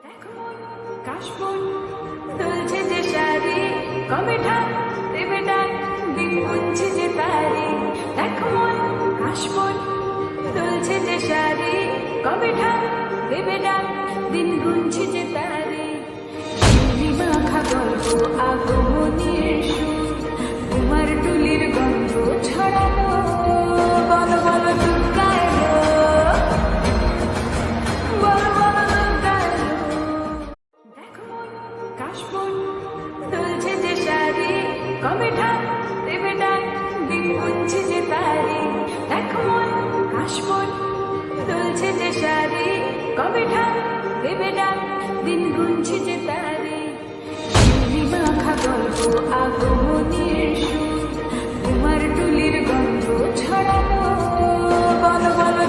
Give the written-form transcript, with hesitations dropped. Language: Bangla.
দেখো কাশবন দুলছে যে শাড়ি, কবে ঠাক দেবে ডাক, দিন গুনছে যে তারি। দেখো কাশবন দুলছে যে শাড়ি, কবে ঠাক দেবে ডাক, দিন গুনছে যে তারি। ঝিল্লি মাখা গল্প আগমনীর সুর, তোমার টুলির গন্ধ ছড়ালো, বলো বলো দুর্গা এলো, বলো বলো দুর্গা এলো। দেখো কাশবন দুলছে যে শাড়ি, কবে ঠাক দেবে ডাক, দিন গুনছে যে তারি। দেখো কাশবন দুলছে যে শাড়ি, কবে ঠাক দেবে ডাক, দিন গুনছে যে তারি। ঝিল্লি মাখা গল্প আগমনীর সুর, তোমার টুলির গন্ধ ছড়ালো, বলো বলো